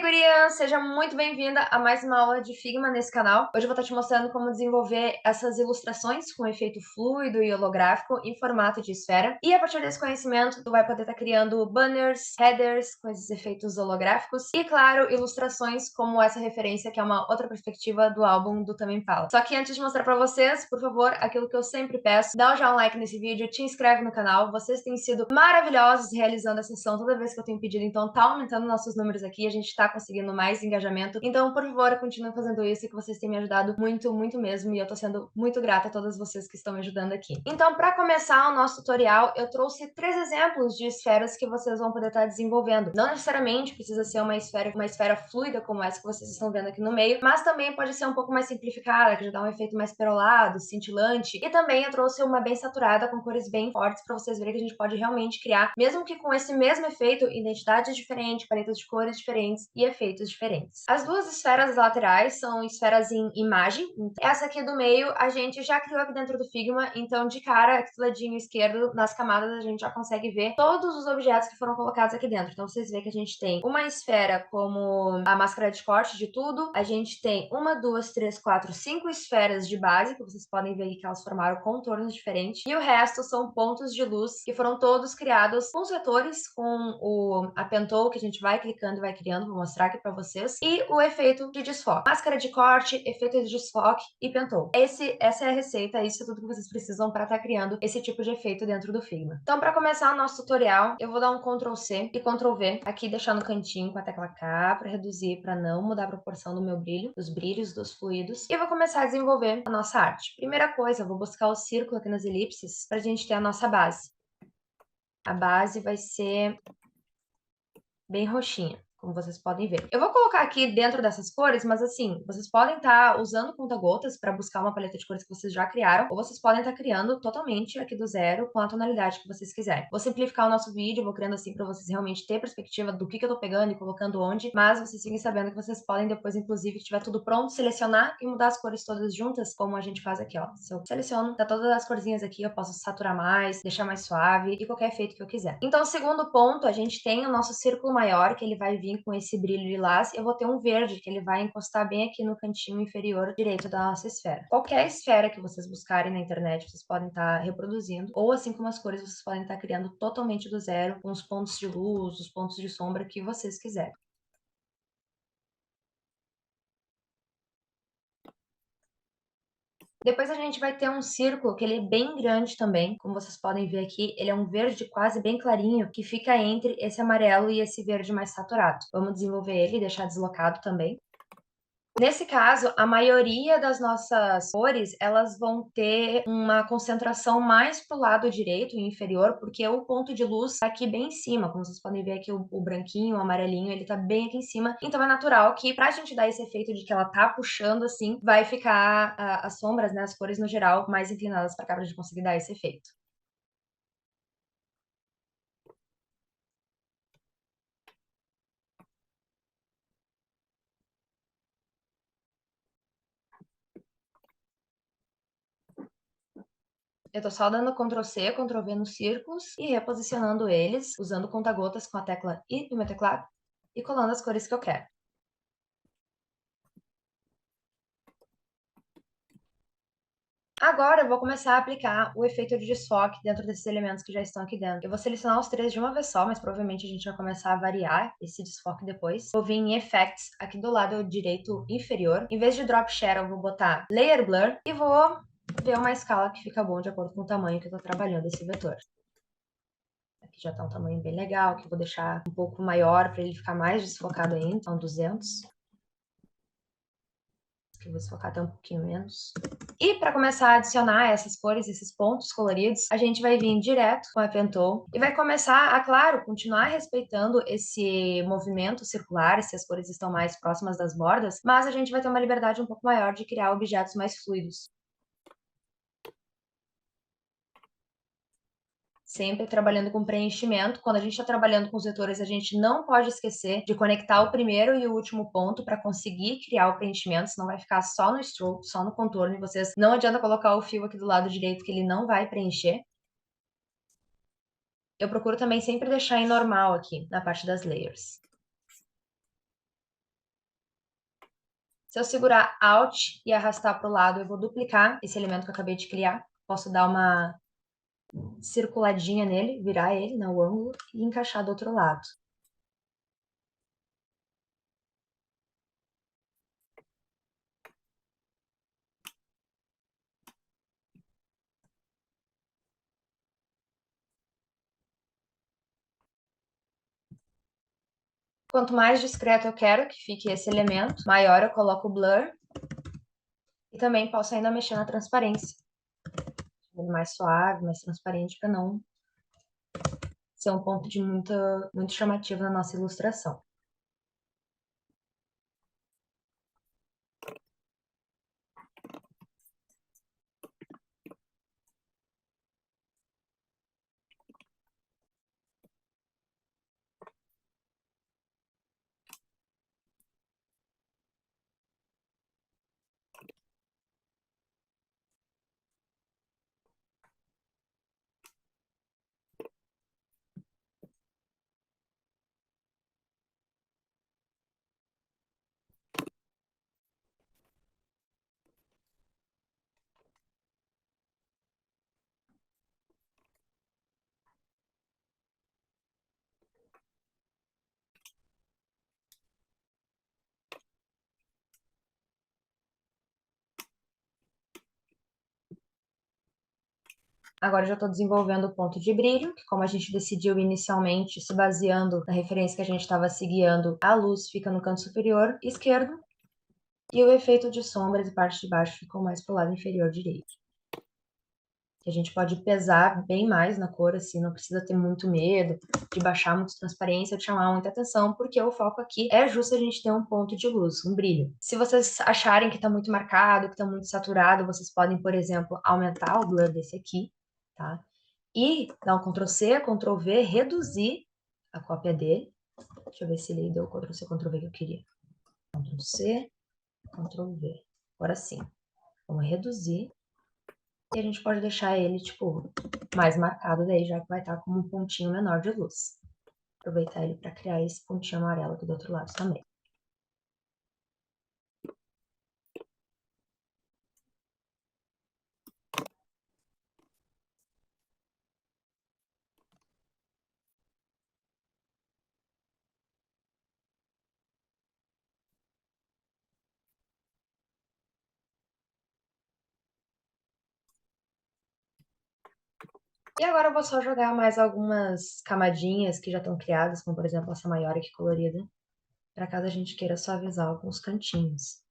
guria! Seja muito bem-vinda a mais uma aula de Figma nesse canal. Hoje eu vou estar te mostrando como desenvolver essas ilustrações com efeito fluido e holográfico em formato de esfera. E a partir desse conhecimento, tu vai poder estar criando banners, headers com esses efeitos holográficos e, claro, ilustrações como essa referência que é uma outra perspectiva do álbum do Tame Impala. Só que antes de mostrar pra vocês, por favor, aquilo que eu sempre peço, dá já um like nesse vídeo, te inscreve no canal. Vocês têm sido maravilhosos realizando essa sessão toda vez que eu tenho pedido, então tá aumentando nossos números aqui, a gente tá conseguindo mais engajamento. Então, por favor, continue fazendo isso, que vocês têm me ajudado muito, muito mesmo, e eu tô sendo muito grata a todas vocês que estão me ajudando aqui. Então, para começar o nosso tutorial, eu trouxe 3 exemplos de esferas que vocês vão poder estar desenvolvendo. Não necessariamente precisa ser uma esfera fluida como essa que vocês estão vendo aqui no meio, mas também pode ser um pouco mais simplificada, que já dá um efeito mais perolado, cintilante. E também eu trouxe uma bem saturada, com cores bem fortes, para vocês verem que a gente pode realmente criar, mesmo que com esse mesmo efeito, identidades diferentes, paletas de cores diferentes e efeitos diferentes. As duas esferas laterais são esferas em imagem. Essa aqui do meio a gente já criou aqui dentro do Figma, então de cara, aqui do ladinho esquerdo, nas camadas, a gente já consegue ver todos os objetos que foram colocados aqui dentro. Então vocês veem que a gente tem uma esfera como a máscara de corte de tudo, a gente tem 1, 2, 3, 4, 5 esferas de base, que vocês podem ver que elas formaram contornos diferentes, e o resto são pontos de luz que foram todos criados com setores, com a pen tool que a gente vai clicando e vai criando, vou mostrar aqui pra vocês, e o efeito de desfoque. Máscara de corte, efeito de desfoque e pen tool. Essa é a receita, isso é tudo que vocês precisam para estar criando esse tipo de efeito dentro do Figma. Então, para começar o nosso tutorial, eu vou dar um Ctrl C e Ctrl V, aqui deixar no cantinho com a tecla K para reduzir, para não mudar a proporção do meu brilho, dos brilhos, dos fluidos, e eu vou começar a desenvolver a nossa arte. Primeira coisa, eu vou buscar o círculo aqui nas elipses para a gente ter a nossa base. A base vai ser bem roxinha, como vocês podem ver. Eu vou colocar aqui dentro dessas cores, mas assim, vocês podem estar usando conta-gotas para buscar uma paleta de cores que vocês já criaram, ou vocês podem estar criando totalmente aqui do zero com a tonalidade que vocês quiserem. Vou simplificar o nosso vídeo, vou criando assim para vocês realmente ter perspectiva do que eu tô pegando e colocando onde, mas vocês fiquem sabendo que vocês podem depois, inclusive, que tiver tudo pronto, selecionar e mudar as cores todas juntas, como a gente faz aqui, ó. Se eu seleciono, tá todas as corzinhas aqui, eu posso saturar mais, deixar mais suave e qualquer efeito que eu quiser. Então, segundo ponto, a gente tem o nosso círculo maior, que ele vai vir com esse brilho lilás. Eu vou ter um verde, que ele vai encostar bem aqui no cantinho inferior direito da nossa esfera. Qualquer esfera que vocês buscarem na internet, vocês podem estar reproduzindo, ou assim como as cores, vocês podem estar criando totalmente do zero, com os pontos de luz, os pontos de sombra que vocês quiserem. Depois a gente vai ter um círculo que ele é bem grande também, como vocês podem ver aqui, ele é um verde quase bem clarinho, que fica entre esse amarelo e esse verde mais saturado. Vamos desenvolver ele e deixar deslocado também. Nesse caso, a maioria das nossas cores, elas vão ter uma concentração mais pro lado direito e inferior, porque o ponto de luz tá aqui bem em cima, como vocês podem ver aqui o branquinho, o amarelinho, ele tá bem aqui em cima, então é natural que pra gente dar esse efeito de que ela tá puxando assim, vai ficar as sombras, né, as cores no geral, mais inclinadas pra cá pra gente conseguir dar esse efeito. Eu tô só dando Ctrl C, Ctrl V nos círculos e reposicionando eles, usando conta-gotas com a tecla I do meu teclado e colando as cores que eu quero. Agora eu vou começar a aplicar o efeito de desfoque dentro desses elementos que já estão aqui dentro. Eu vou selecionar os 3 de uma vez só, mas provavelmente a gente vai começar a variar esse desfoque depois. Vou vir em Effects, aqui do lado direito inferior. Em vez de Drop Shadow, eu vou botar Layer Blur e vou ver uma escala que fica bom de acordo com o tamanho que eu tô trabalhando esse vetor. Aqui já tá um tamanho bem legal, que eu vou deixar um pouco maior para ele ficar mais desfocado ainda, então 200. Que eu vou desfocar até um pouquinho menos. E para começar a adicionar essas cores, esses pontos coloridos, a gente vai vir direto com a Pen Tool e vai começar a, claro, continuar respeitando esse movimento circular, se as cores estão mais próximas das bordas, mas a gente vai ter uma liberdade um pouco maior de criar objetos mais fluidos. Sempre trabalhando com preenchimento. Quando a gente está trabalhando com os vetores, a gente não pode esquecer de conectar o primeiro e o último ponto para conseguir criar o preenchimento, senão vai ficar só no stroke, só no contorno, e vocês não adianta colocar o fio aqui do lado direito que ele não vai preencher. Eu procuro também sempre deixar em normal aqui, na parte das layers. Se eu segurar Alt e arrastar para o lado, eu vou duplicar esse elemento que eu acabei de criar. Posso dar uma circuladinha nele, virar ele no ângulo e encaixar do outro lado. Quanto mais discreto eu quero que fique esse elemento, maior eu coloco o blur. E também posso ainda mexer na transparência. Mais suave, mais transparente, para não ser um ponto de muito chamativo na nossa ilustração. Agora eu já estou desenvolvendo o ponto de brilho, que como a gente decidiu inicialmente, se baseando na referência que a gente estava se guiando, a luz fica no canto superior esquerdo, e o efeito de sombras e parte de baixo ficou mais para o lado inferior direito. Que a gente pode pesar bem mais na cor, assim, não precisa ter muito medo de baixar muito transparência, de chamar muita atenção, porque o foco aqui é justo a gente ter um ponto de luz, um brilho. Se vocês acharem que está muito marcado, que está muito saturado, vocês podem, por exemplo, aumentar o blur desse aqui, tá? E dar um Ctrl+C, Ctrl+V, reduzir a cópia dele. Deixa eu ver se ele deu o Ctrl+C, Ctrl+V que eu queria. Ctrl+C, Ctrl+V. Agora sim. Vamos reduzir. E a gente pode deixar ele, tipo, mais marcado daí, já que vai estar como um pontinho menor de luz. Aproveitar ele para criar esse pontinho amarelo aqui do outro lado também. E agora eu vou só jogar mais algumas camadinhas que já estão criadas, como por exemplo essa maior aqui colorida, para caso a gente queira suavizar alguns cantinhos.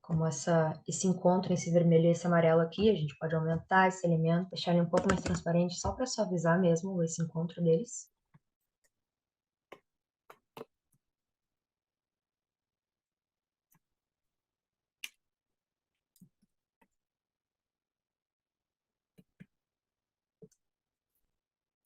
Como esse encontro, esse vermelho e esse amarelo aqui, a gente pode aumentar esse elemento, deixar ele um pouco mais transparente, só para suavizar mesmo esse encontro deles.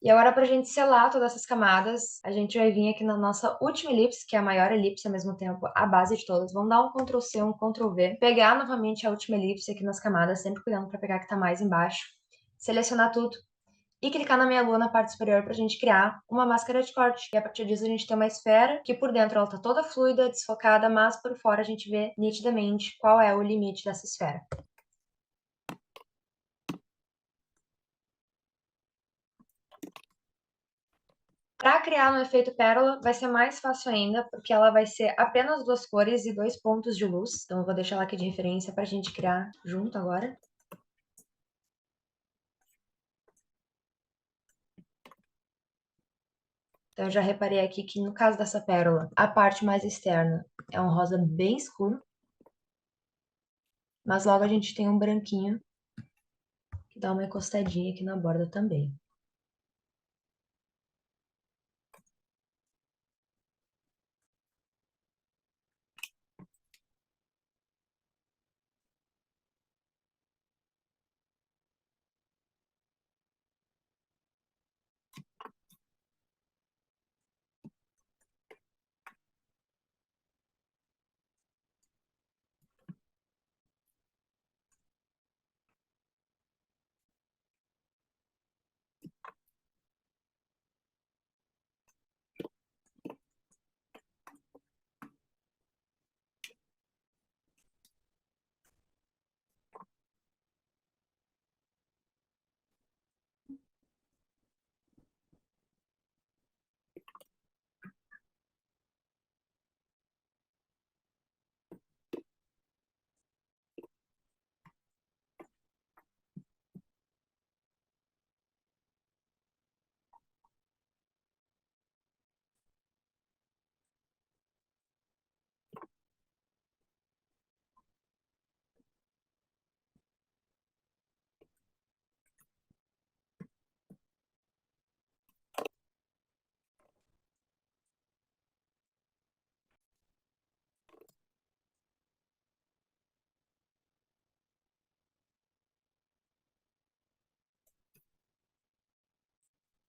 E agora, para a gente selar todas essas camadas, a gente vai vir aqui na nossa última elipse, que é a maior elipse, ao mesmo tempo a base de todas. Vamos dar um Ctrl+C, um Ctrl+V, pegar novamente a última elipse aqui nas camadas, sempre cuidando para pegar a que está mais embaixo, selecionar tudo e clicar na meia lua na parte superior para a gente criar uma máscara de corte. E a partir disso a gente tem uma esfera que por dentro ela está toda fluida, desfocada, mas por fora a gente vê nitidamente qual é o limite dessa esfera. Para criar no efeito pérola, vai ser mais fácil ainda, porque ela vai ser apenas duas cores e dois pontos de luz. Então, eu vou deixar ela aqui de referência para a gente criar junto agora. Então, eu já reparei aqui que no caso dessa pérola, a parte mais externa é um rosa bem escuro. Mas logo a gente tem um branquinho que dá uma encostadinha aqui na borda também.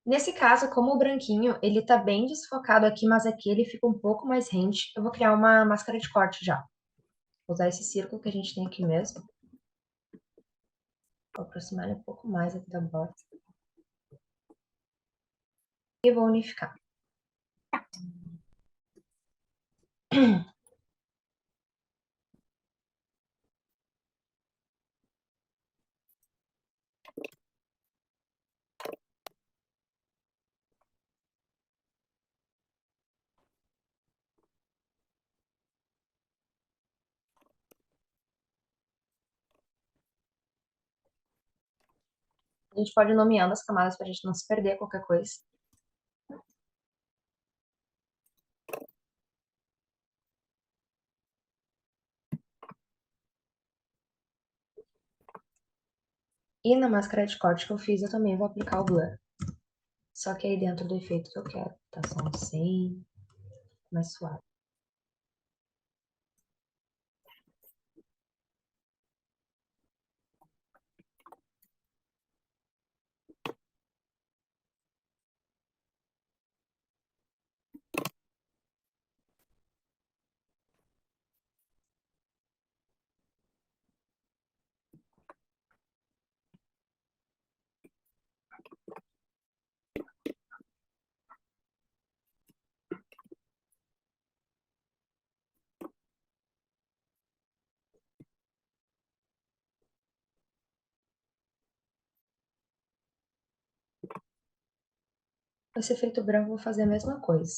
Nesse caso, como o branquinho, ele tá bem desfocado aqui, mas aqui ele fica um pouco mais rente, eu vou criar uma máscara de corte já. Vou usar esse círculo que a gente tem aqui mesmo. Vou aproximar ele um pouco mais aqui da borda. E vou unificar. A gente pode ir nomeando as camadas pra gente não se perder qualquer coisa. E na máscara de corte que eu fiz, eu também vou aplicar o blur. Só que aí dentro do efeito que eu quero, tá? Só um 100, mais suave. Esse efeito branco eu vou fazer a mesma coisa.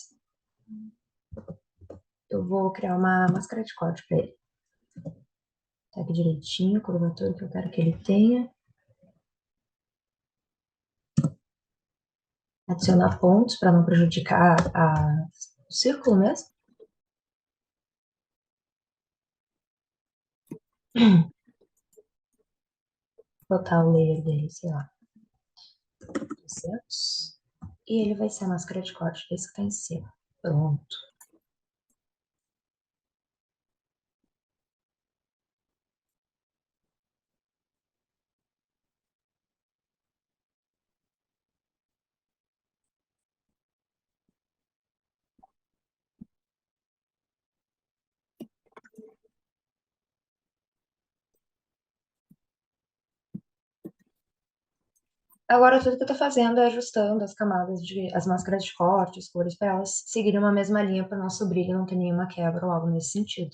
Eu vou criar uma máscara de corte pra ele. Tá aqui direitinho, a curvatura que eu quero que ele tenha. Adicionar pontos para não prejudicar o círculo mesmo. Botar o layer dele, sei lá, 200. E ele vai ser a máscara de corte, esse que tá em cima. Pronto. Agora tudo que eu tô fazendo é ajustando as camadas as máscaras de corte, as cores, para elas seguirem uma mesma linha para o nosso brilho não ter nenhuma quebra ou algo nesse sentido.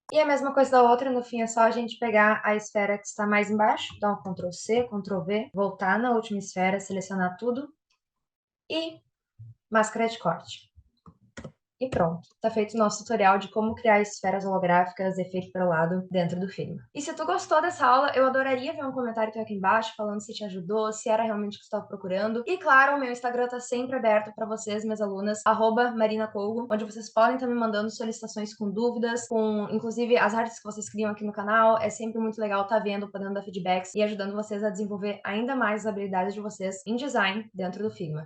E a mesma coisa da outra, no fim é só a gente pegar a esfera que está mais embaixo, dar um Ctrl C, Ctrl V, voltar na última esfera, selecionar tudo e máscara de corte. E pronto, tá feito o nosso tutorial de como criar esferas holográficas, efeito perolado dentro do Figma. E se tu gostou dessa aula, eu adoraria ver um comentário teu aqui embaixo falando se te ajudou, se era realmente o que tu estava procurando. E claro, o meu Instagram tá sempre aberto para vocês, minhas alunas, @marinacolgo, onde vocês podem estar me mandando solicitações com dúvidas, com inclusive as artes que vocês criam aqui no canal. É sempre muito legal estar vendo, podendo dar feedbacks e ajudando vocês a desenvolver ainda mais as habilidades de vocês em design dentro do Figma.